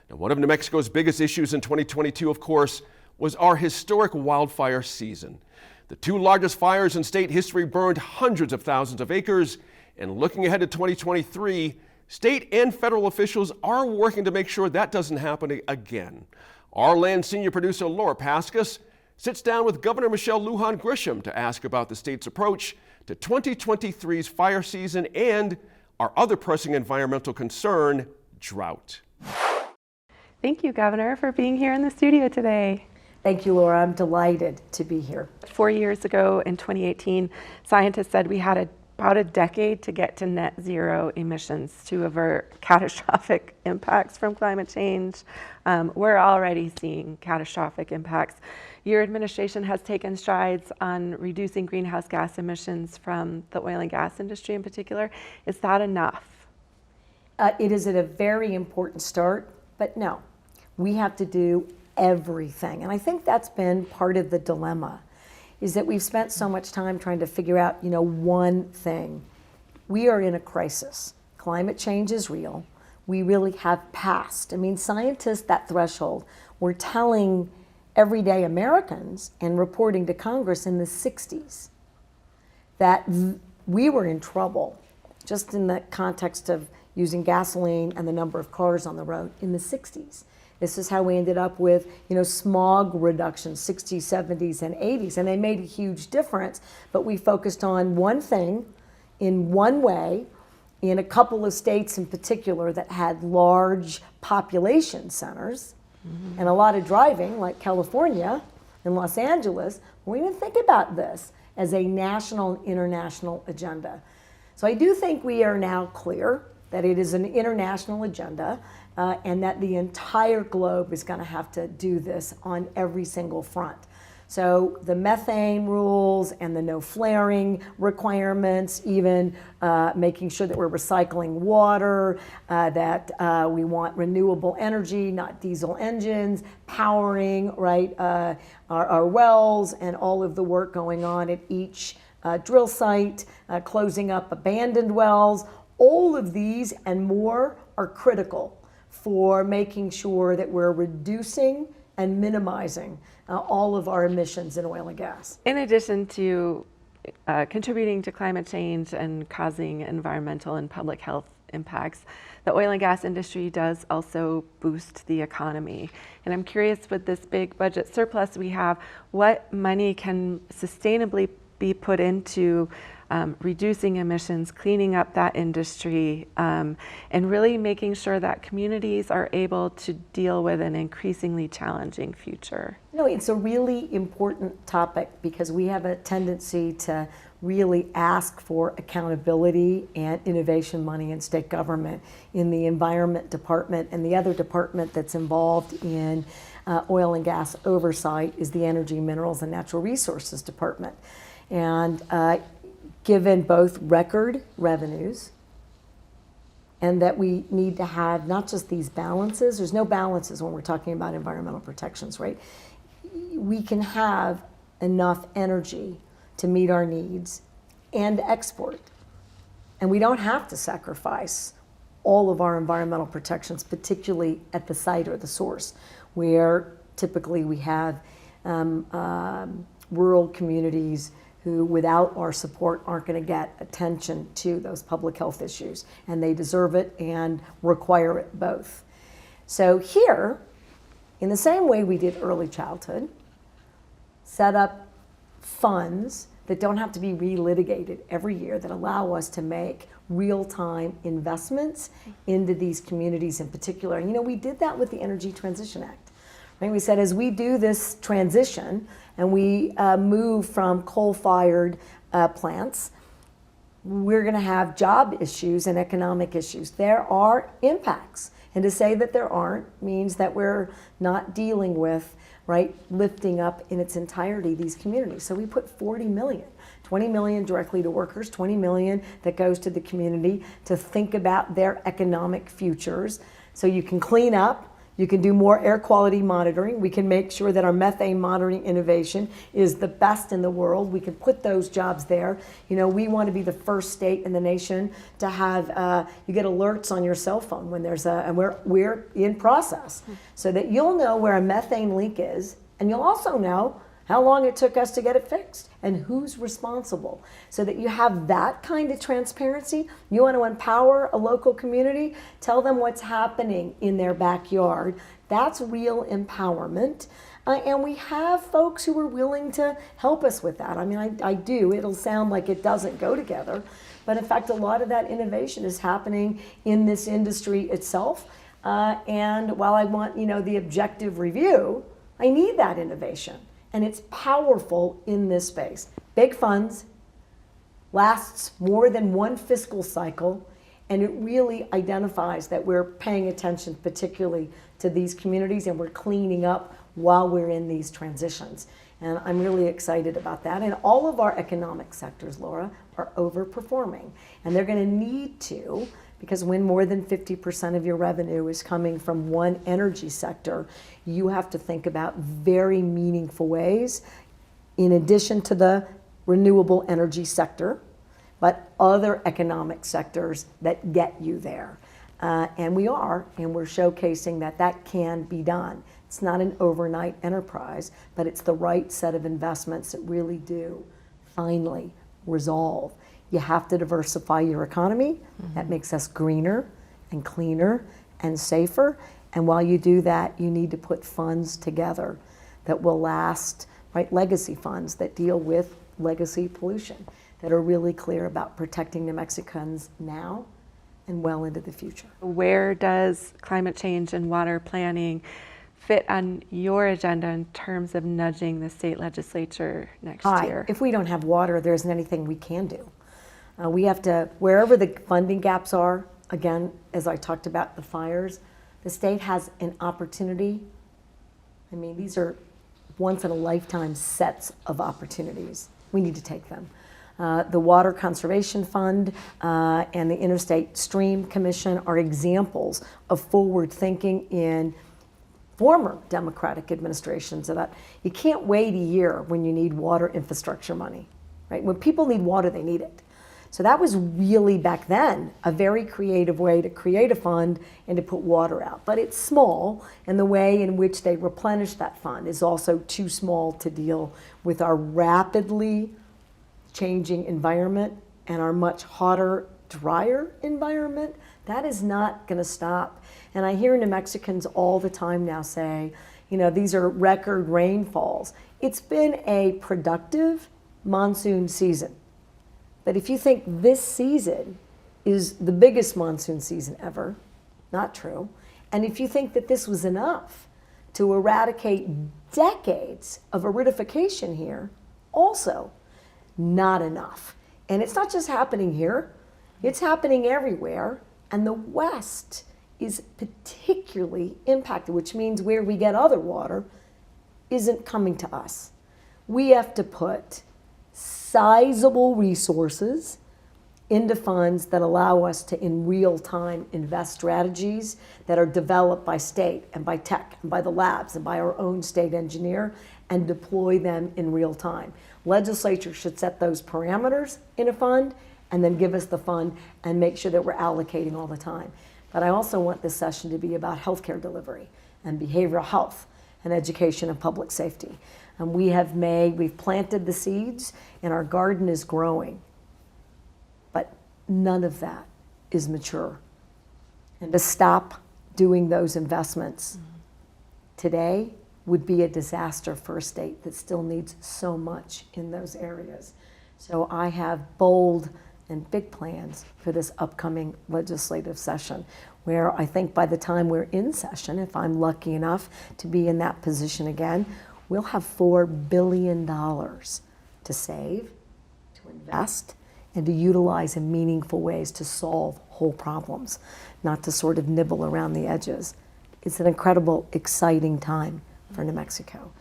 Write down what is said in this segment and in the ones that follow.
Now, one of New Mexico's biggest issues in 2022, of course, was our historic wildfire season. The two largest fires in state history burned hundreds of thousands of acres, and looking ahead to 2023, state and federal officials are working to make sure that doesn't happen again. Our Land senior producer Laura Paskus sits down with Governor Michelle Lujan Grisham to ask about the state's approach to 2023's fire season and our other pressing environmental concern, drought. Thank you, Governor, for being here in the studio today. Thank you, Laura. I'm delighted to be here. 4 years ago in 2018, scientists said we had about a decade to get to net zero emissions to avert catastrophic impacts from climate change. We're already seeing catastrophic impacts. Your administration has taken strides on reducing greenhouse gas emissions from the oil and gas industry in particular. Is that enough? It is at a very important start, but no, we have to do everything. And I think that's been part of the dilemma, is that we've spent so much time trying to figure out, one thing. We are in a crisis. Climate change is real. We really have passed. Scientists, that threshold, were telling everyday Americans and reporting to Congress in the 60s that we were in trouble, just in the context of using gasoline and the number of cars on the road in the 60s. This is how we ended up with, smog reduction, 60s, 70s, and 80s, and they made a huge difference, but we focused on one thing in one way in a couple of states in particular that had large population centers and a lot of driving, like California and Los Angeles. We didn't think about this as a national and international agenda. So I do think we are now clear that it is an international agenda and that the entire globe is going to have to do this on every single front. So the methane rules and the no flaring requirements, even making sure that we're recycling water, that we want renewable energy, not diesel engines, powering our wells, and all of the work going on at each drill site, closing up abandoned wells. All of these and more are critical for making sure that we're reducing and minimizing all of our emissions in oil and gas. In addition to contributing to climate change and causing environmental and public health impacts, the oil and gas industry does also boost the economy. And I'm curious, with this big budget surplus we have, what money can sustainably be put into reducing emissions, cleaning up that industry, and really making sure that communities are able to deal with an increasingly challenging future? It's a really important topic because we have a tendency to really ask for accountability and innovation money in state government, in the Environment Department, and the other department that's involved in oil and gas oversight is the Energy, Minerals, and Natural Resources Department. And given both record revenues and that we need to have not just these balances, there's no balances when we're talking about environmental protections, right? We can have enough energy to meet our needs and export. And we don't have to sacrifice all of our environmental protections, particularly at the site or the source, where typically we have rural communities who, without our support, aren't going to get attention to those public health issues. And they deserve it and require it both. So here, in the same way we did early childhood, set up funds that don't have to be relitigated every year, that allow us to make real-time investments into these communities in particular. And we did that with the Energy Transition Act. Right? We said, as we do this transition and we move from coal-fired plants, we're going to have job issues and economic issues. There are impacts. And to say that there aren't means that we're not dealing with, lifting up in its entirety these communities. So we put 40 million, 20 million directly to workers, 20 million that goes to the community to think about their economic futures. So you can clean up, You can do more air quality monitoring. We can make sure that our methane monitoring innovation is the best in the world. We can put those jobs there. You know, we want to be the first state in the nation to have, you get alerts on your cell phone when there's and we're in process, so that you'll know where a methane leak is, and you'll also know how long it took us to get it fixed and who's responsible, so that you have that kind of transparency. You want to empower a local community, tell them what's happening in their backyard. That's real empowerment. And we have folks who are willing to help us with that. I mean, I do. It'll sound like it doesn't go together, but in fact, a lot of that innovation is happening in this industry itself. And while I want, you know, the objective review, I need that innovation. And it's powerful in this space. Big funds, lasts more than one fiscal cycle, and it really identifies that we're paying attention particularly to these communities, and we're cleaning up while we're in these transitions. And I'm really excited about that. And all of our economic sectors, Laura, are overperforming. And they're going to need to, because when more than 50% of your revenue is coming from one energy sector, you have to think about very meaningful ways, in addition to the renewable energy sector, but other economic sectors that get you there. And we're showcasing that that can be done. It's not an overnight enterprise, but it's the right set of investments that really do finally resolve. You have to diversify your economy. That makes us greener and cleaner and safer. And while you do that, you need to put funds together that will last, right? Legacy funds that deal with legacy pollution, that are really clear about protecting New Mexicans now and well into the future. Where does climate change and water planning fit on your agenda in terms of nudging the state legislature next year? If we don't have water, there isn't anything we can do. We have to, wherever the funding gaps are, again, as I talked about the fires, the state has an opportunity. I mean, these are once in a lifetime sets of opportunities. We need to take them. The Water Conservation Fund and the Interstate Stream Commission are examples of forward thinking in former Democratic administrations, that you can't wait a year when you need water infrastructure money, right? When people need water, they need it. So that was really, back then, a very creative way to create a fund and to put water out. But it's small, and the way in which they replenish that fund is also too small to deal with our rapidly changing environment and our much hotter, drier environment. That is not going to stop. And I hear New Mexicans all the time now say, you know, these are record rainfalls. It's been a productive monsoon season. But if you think this season is the biggest monsoon season ever, not true. And if you think that this was enough to eradicate decades of aridification here, also not enough. And it's not just happening here, it's happening everywhere. And the West is particularly impacted, which means where we get other water isn't coming to us. We have to put sizable resources into funds that allow us to, in real time, invest strategies that are developed by state and by tech and by the labs and by our own state engineer, and deploy them in real time. Legislature should set those parameters in a fund and then give us the fund and make sure that we're allocating all the time. But I also want this session to be about healthcare delivery and behavioral health and education and public safety. And we've planted the seeds, and our garden is growing. But none of that is mature. And to stop doing those investments today would be a disaster for a state that still needs so much in those areas. So I have bold and big plans for this upcoming legislative session, where I think by the time we're in session, if I'm lucky enough to be in that position again, we'll have $4 billion to save, to invest, and to utilize in meaningful ways to solve whole problems, not to sort of nibble around the edges. It's an incredible, exciting time for New Mexico.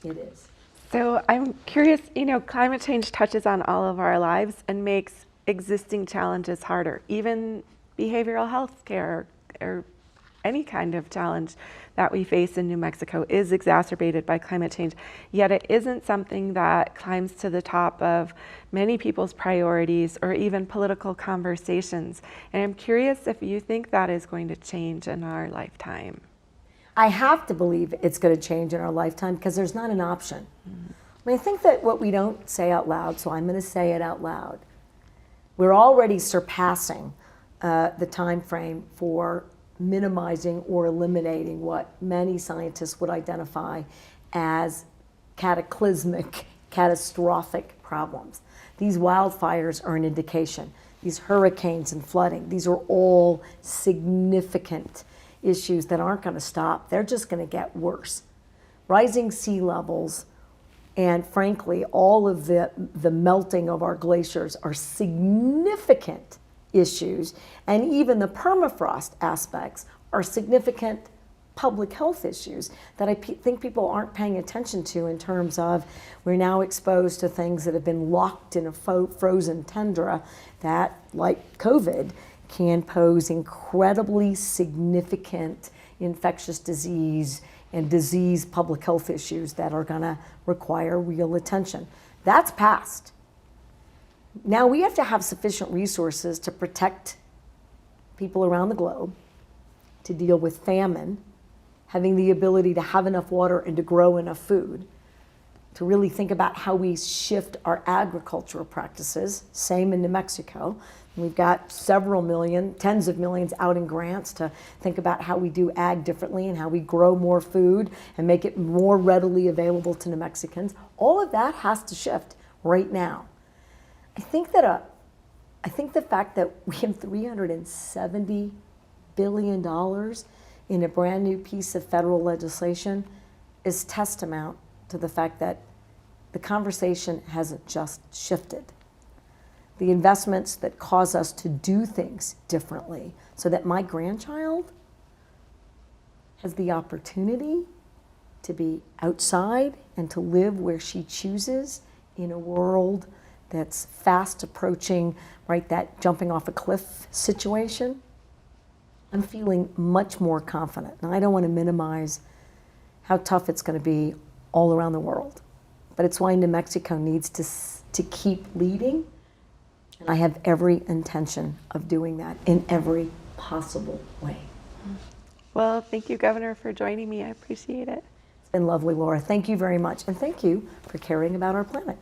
It is. So I'm curious, you know, climate change touches on all of our lives and makes existing challenges harder, even behavioral health care or any kind of challenge that we face in New Mexico is exacerbated by climate change, yet it isn't something that climbs to the top of many people's priorities or even political conversations. And I'm curious if you think that is going to change in our lifetime. I have to believe it's going to change in our lifetime because there's not an option. I mean, I think that what we don't say out loud, so I'm going to say it out loud. We're already surpassing the time frame for minimizing or eliminating what many scientists would identify as cataclysmic, catastrophic problems. These wildfires are an indication. These hurricanes and flooding, these are all significant issues that aren't going to stop. They're just going to get worse. Rising sea levels and frankly, all of the melting of our glaciers are significant issues, and even the permafrost aspects are significant public health issues that I think people aren't paying attention to in terms of we're now exposed to things that have been locked in a frozen tundra that, like COVID, can pose incredibly significant infectious disease and disease public health issues that are going to require real attention. That's past. Now we have to have sufficient resources to protect people around the globe, to deal with famine, having the ability to have enough water and to grow enough food, to really think about how we shift our agricultural practices. Same in New Mexico. We've got several million, tens of millions out in grants to think about how we do ag differently and how we grow more food and make it more readily available to New Mexicans. All of that has to shift right now. I think the fact that we have $370 billion in a brand new piece of federal legislation is testament to the fact that the conversation hasn't just shifted. The investments that cause us to do things differently so that my grandchild has the opportunity to be outside and to live where she chooses in a world that's fast approaching, right, that jumping off a cliff situation. I'm feeling much more confident. Now, I don't want to minimize how tough it's going to be all around the world, but it's why New Mexico needs to keep leading. And I have every intention of doing that in every possible way. Well, thank you, Governor, for joining me. I appreciate it. It's been lovely, Laura. Thank you very much. And thank you for caring about our planet.